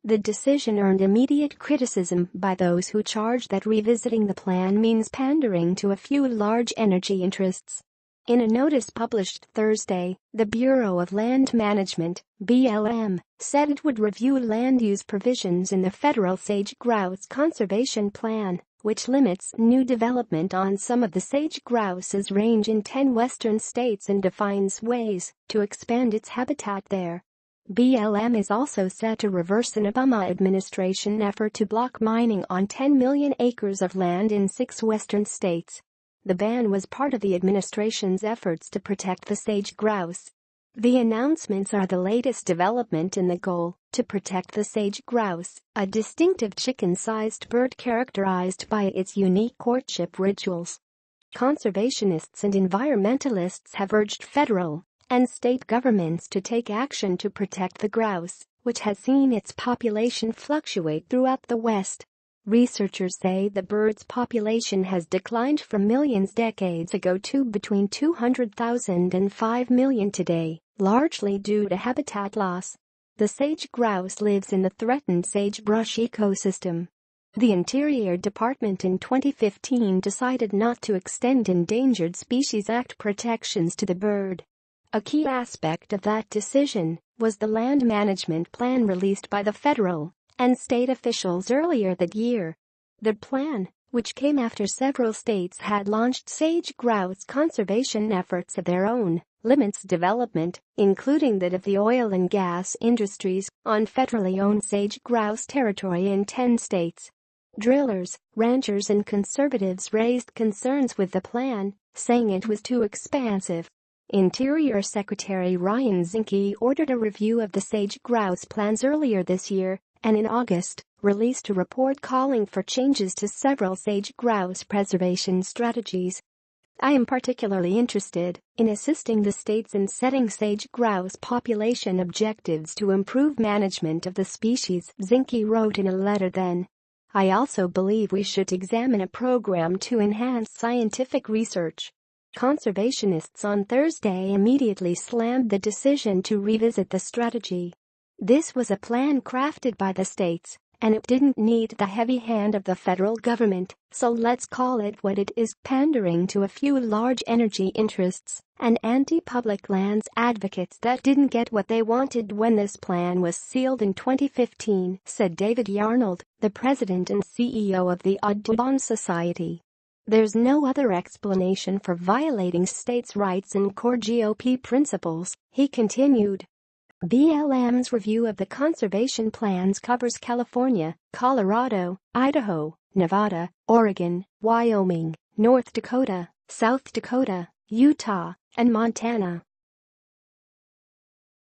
The decision earned immediate criticism by those who charge that revisiting the plan means pandering to a few large energy interests. In a notice published Thursday, the Bureau of Land Management, BLM, said it would review land use provisions in the federal sage-grouse conservation plan, which limits new development on some of the sage-grouse's range in 10 western states and defines ways to expand its habitat there. BLM is also set to reverse an Obama administration effort to block mining on 10 million acres of land in 6 western states. The ban was part of the administration's efforts to protect the sage-grouse. The announcements are the latest development in the goal to protect the sage-grouse, a distinctive chicken-sized bird characterized by its unique courtship rituals. Conservationists and environmentalists have urged federal and state governments to take action to protect the grouse, which has seen its population fluctuate throughout the West. Researchers say the bird's population has declined from millions decades ago to between 200,000 and 5 million today, largely due to habitat loss. The sage-grouse lives in the threatened sagebrush ecosystem. The Interior Department in 2015 decided not to extend Endangered Species Act protections to the bird. A key aspect of that decision was the land management plan released by the federal and state officials earlier that year. The plan, which came after several states had launched sage-grouse conservation efforts of their own, limits development, including that of the oil and gas industries, on federally owned sage-grouse territory in 10 states. Drillers, ranchers and conservatives raised concerns with the plan, saying it was too expansive. Interior Secretary Ryan Zinke ordered a review of the sage-grouse plans earlier this year, and in August, released a report calling for changes to several sage-grouse preservation strategies. I am particularly interested in assisting the states in setting sage-grouse population objectives to improve management of the species, Zinke wrote in a letter then. I also believe we should examine a program to enhance scientific research. Conservationists on Thursday immediately slammed the decision to revisit the strategy. This was a plan crafted by the states, and it didn't need the heavy hand of the federal government, so let's call it what it is, pandering to a few large energy interests and anti-public lands advocates that didn't get what they wanted when this plan was sealed in 2015, said David Yarnold, the president and CEO of the Audubon Society. There's no other explanation for violating states' rights and core GOP principles, he continued. BLM's review of the conservation plans covers California, Colorado, Idaho, Nevada, Oregon, Wyoming, North Dakota, South Dakota, Utah, and Montana.